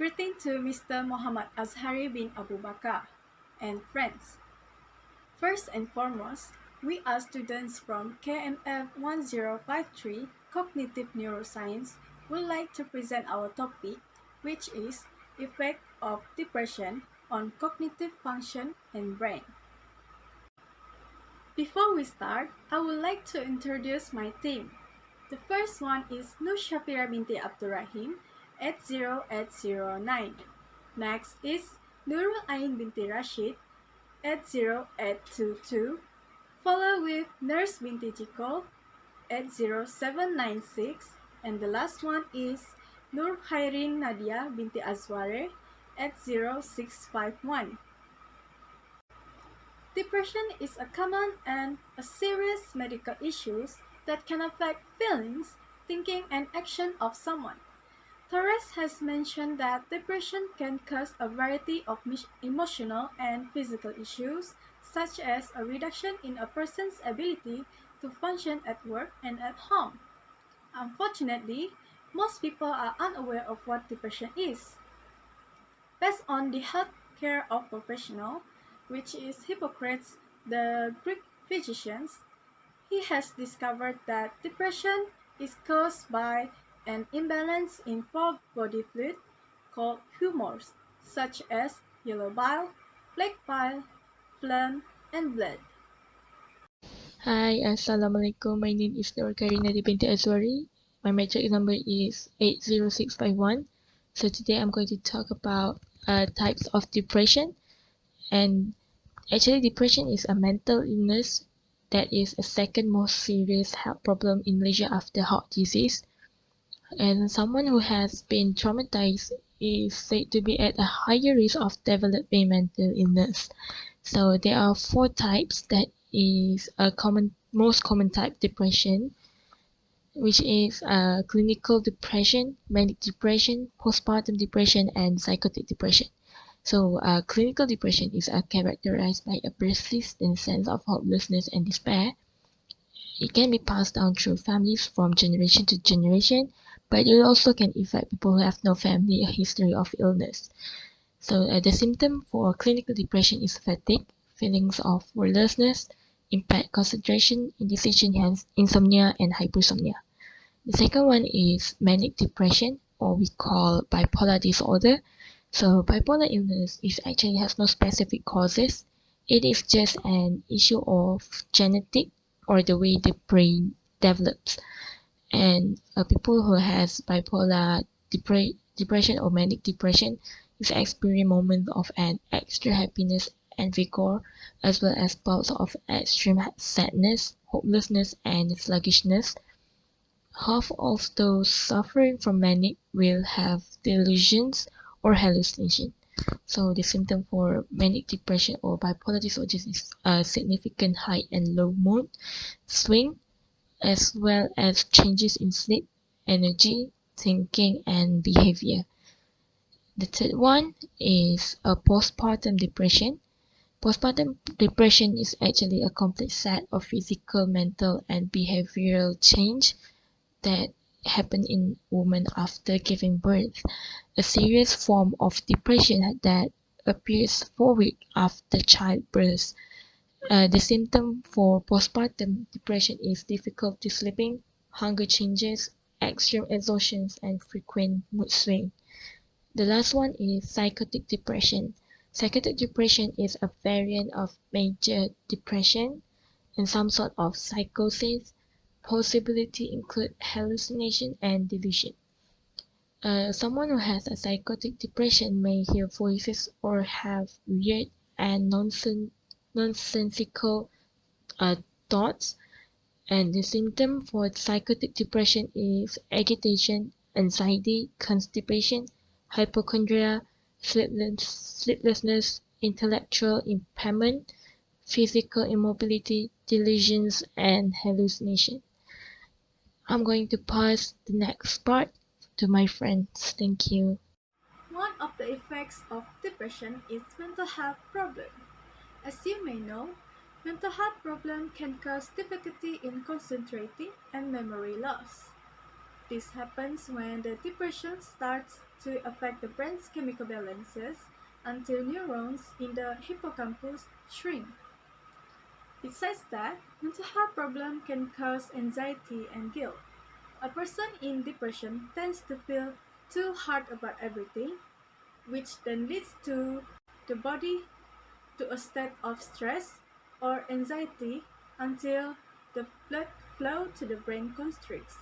Greeting to Mr. Muhammad Azhari bin Abu Bakar and friends. First and foremost, we are students from KNF 1053 Cognitive Neuroscience would like to present our topic, which is effect of depression on cognitive function and brain. Before we start, I would like to introduce my team. The first one is Nur Shafira binti Abdurrahim, 80809. Next is Nurul Ain binti Rashid, 80822, followed with Nurse binti Jiko, 80796, and the last one is Nur Khairin Nadia binti Azware, 80651. Depression is a common and a serious medical issue that can affect feelings, thinking, and action of someone. Torres has mentioned that depression can cause a variety of emotional and physical issues, such as a reduction in a person's ability to function at work and at home. Unfortunately, most people are unaware of what depression is. Based on the healthcare of professional, which is Hippocrates, the Greek physician, he has discovered that depression is caused by an imbalance in four body fluids called humors, such as yellow bile, black bile, phlegm, and blood. Hi, Assalamualaikum. My name is Nur Karina binti Azhari. My metric number is 80651. So today I'm going to talk about types of depression. And actually, depression is a mental illness that is a second most serious health problem in Malaysia after heart disease. And someone who has been traumatized is said to be at a higher risk of developing mental illness. So there are four types. That is a most common type depression, which is clinical depression, manic depression, postpartum depression, and psychotic depression. So clinical depression is characterized by a persistent sense of hopelessness and despair. It can be passed down through families from generation to generation, but it also can affect people who have no family history of illness. So the symptom for clinical depression is fatigue, feelings of worthlessness, impaired concentration, indecision, hence insomnia, and hypersomnia. The second one is manic depression, or we call bipolar disorder. So bipolar illness is actually has no specific causes. It is just an issue of genetic or the way the brain develops. And people who has bipolar depression or manic depression is experience moments of an extra happiness and vigor, as well as bouts of extreme sadness, hopelessness, and sluggishness. Half of those suffering from manic will have delusions or hallucination. So the symptom for manic depression or bipolar disorder is a significant high and low mood swing, as well as changes in sleep, energy, thinking, and behavior. The third one is a postpartum depression. Postpartum depression is actually a complex set of physical, mental, and behavioral change that happen in women after giving birth. A serious form of depression that appears 4 weeks after childbirth. The symptom for postpartum depression is difficulty sleeping, hunger changes, extreme exhaustion, and frequent mood swing. The last one is psychotic depression. Psychotic depression is a variant of major depression and some sort of psychosis. Possibility include hallucination and delusion. Someone who has a psychotic depression may hear voices or have weird and nonsensical uh, thoughts, and the symptom for psychotic depression is agitation, anxiety, constipation, hypochondria, sleeplessness, intellectual impairment, physical immobility, delusions, and hallucination. I'm going to pass the next part to my friends. Thank you. One of the effects of depression is mental health problem. As you may know, mental health problem can cause difficulty in concentrating and memory loss. This happens when the depression starts to affect the brain's chemical balances until neurons in the hippocampus shrink. It says that mental health problems can cause anxiety and guilt. A person in depression tends to feel too hard about everything, which then leads to the body to a state of stress or anxiety until the blood flow to the brain constricts.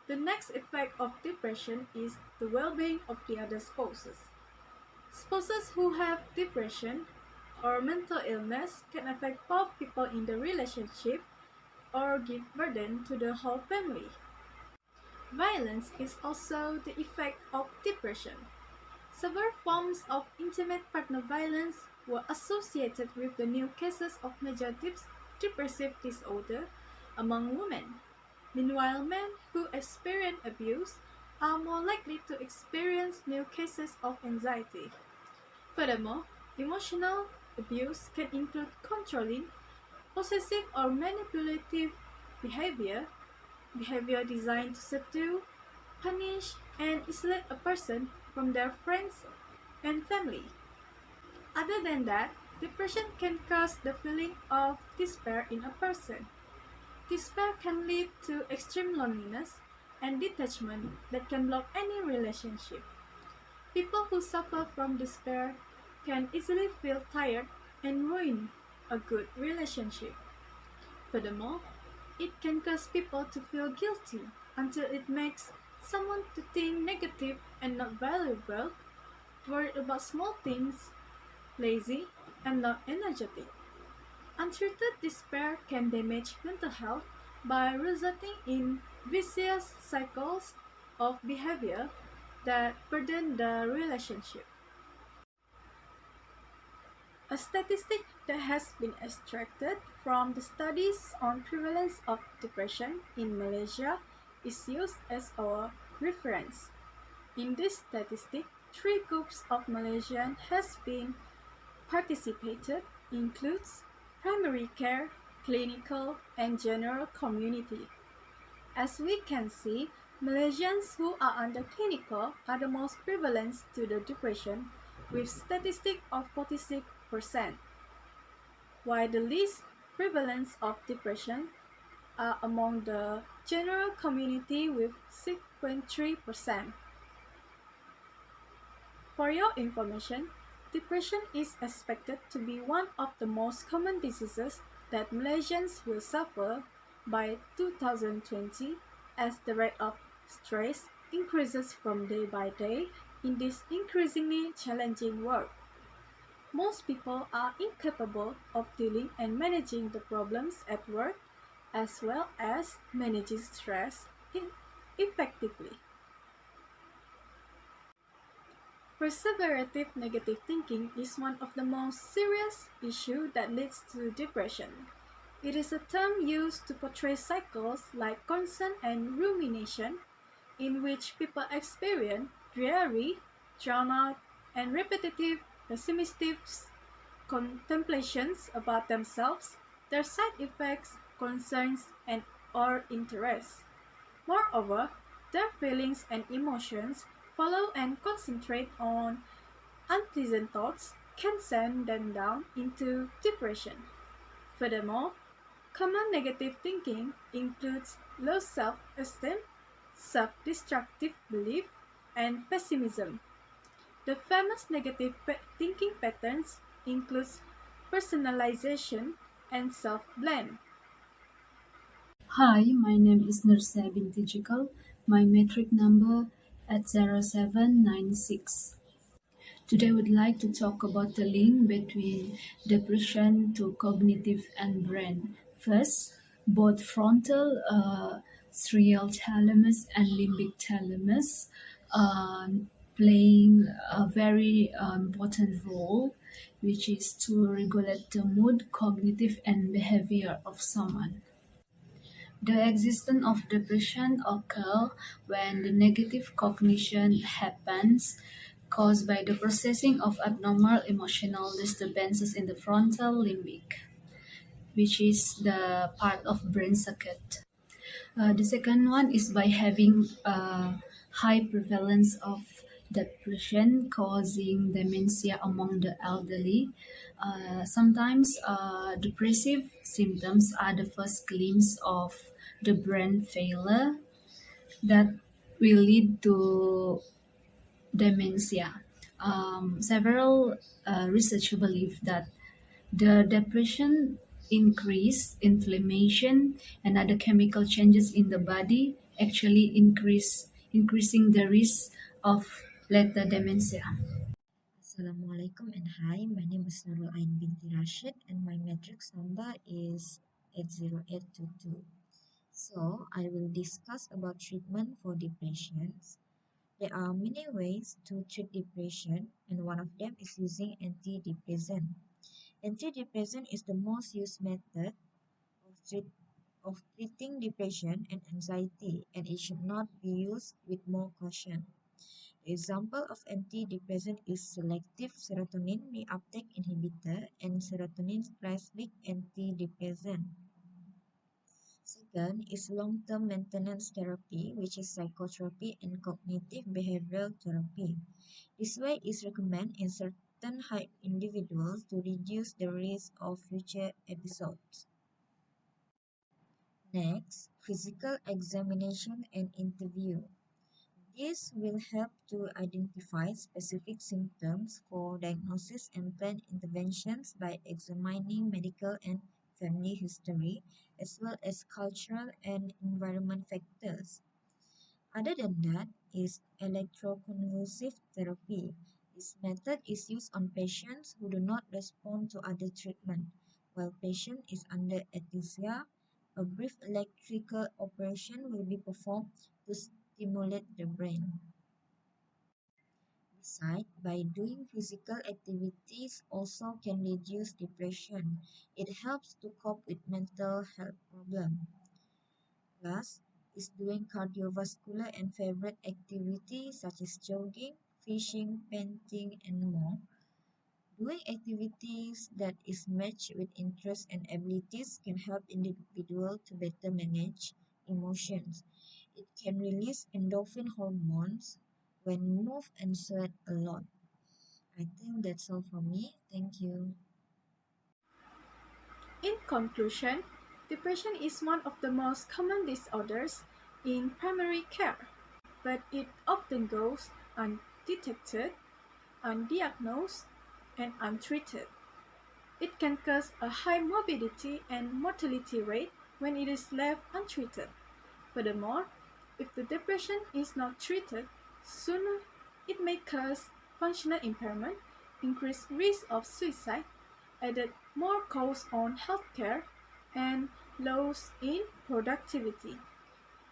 The next effect of depression is the well-being of the other spouses. Spouses who have depression or mental illness can affect both people in the relationship or give burden to the whole family. Violence is also the effect of depression. Several forms of intimate partner violence were associated with the new cases of major depressive disorder among women. Meanwhile, men who experience abuse are more likely to experience new cases of anxiety. Furthermore, emotional abuse can include controlling, possessive or manipulative behavior, behavior designed to subdue, punish, and isolate a person from their friends and family. Other than that, depression can cause the feeling of despair in a person. Despair can lead to extreme loneliness and detachment that can block any relationship. People who suffer from despair can easily feel tired and ruin a good relationship. Furthermore, it can cause people to feel guilty until it makes someone to think negative and not valuable, worried about small things, lazy, and not energetic. Untreated despair can damage mental health by resulting in vicious cycles of behavior that burden the relationship. A statistic that has been extracted from the studies on prevalence of depression in Malaysia is used as our reference. In this statistic, three groups of Malaysians has been participated includes primary care, clinical, and general community. As we can see, Malaysians who are under clinical are the most prevalent to the depression with statistic of 46%, while the least prevalence of depression are among the general community with 6.3%. For your information, depression is expected to be one of the most common diseases that Malaysians will suffer by 2020 as the rate of stress increases from day by day in this increasingly challenging world. Most people are incapable of dealing and managing the problems at work as well as managing stress effectively. Perseverative negative thinking is one of the most serious issues that leads to depression. It is a term used to portray cycles like concern and rumination, in which people experience dreary, drawn-out, and repetitive pessimistic contemplations about themselves, their side effects, concerns, and or interests. Moreover, their feelings and emotions follow and concentrate on unpleasant thoughts can send them down into depression. Furthermore, common negative thinking includes low self-esteem, self-destructive belief, and pessimism. The famous negative thinking patterns includes personalization and self-blame. Hi, my name is Nursa binti Jikal. My metric number at 0796. Today, I would like to talk about the link between depression to cognitive and brain. First, both frontal strial thalamus and limbic thalamus are playing a very important role, which is to regulate the mood, cognitive, and behavior of someone. The existence of depression occurs when the negative cognition happens, caused by the processing of abnormal emotional disturbances in the frontal limbic, which is the part of brain circuit. The second one is by having a high prevalence of depression causing dementia among the elderly. Sometimes depressive symptoms are the first glimpse of the brain failure that will lead to dementia. Several researchers believe that the depression increase inflammation and other chemical changes in the body actually increasing the risk of later dementia. Assalamualaikum and hi, my name is Nurul Ain binti Rashid and my matrix number is 80822. So, I will discuss about treatment for depressions. There are many ways to treat depression and one of them is using antidepressant. Antidepressant is the most used method of, of treating depression and anxiety and it should not be used with more caution. Example of antidepressant is selective serotonin reuptake inhibitor and serotonin splicing antidepressant. Second is long-term maintenance therapy, which is psychotherapy and cognitive behavioral therapy. This way is recommended in certain high individuals to reduce the risk of future episodes. Next, physical examination and interview. This will help to identify specific symptoms for diagnosis and plan interventions by examining medical and family history, as well as cultural and environment factors. Other than that is electroconvulsive therapy. This method is used on patients who do not respond to other treatment. While patient is under anesthesia, a brief electrical operation will be performed to stimulate the brain. Besides, by doing physical activities also can reduce depression. It helps to cope with mental health problems. Last is doing cardiovascular and favorite activities such as jogging, fishing, painting, and more. Doing activities that is matched with interests and abilities can help individual to better manage emotions. It can release endorphin hormones when move and sweat a lot. I think that's all from me. Thank you. In conclusion, depression is one of the most common disorders in primary care, but it often goes undetected, undiagnosed, and untreated. It can cause a high morbidity and mortality rate when it is left untreated. Furthermore, if the depression is not treated sooner, it may cause functional impairment, increased risk of suicide, added more costs on healthcare, and loss in productivity.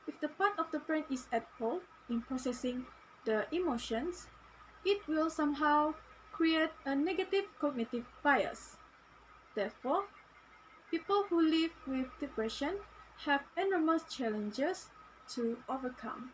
If the part of the brain is at fault in processing the emotions, it will somehow create a negative cognitive bias. Therefore, people who live with depression have enormous challenges to overcome.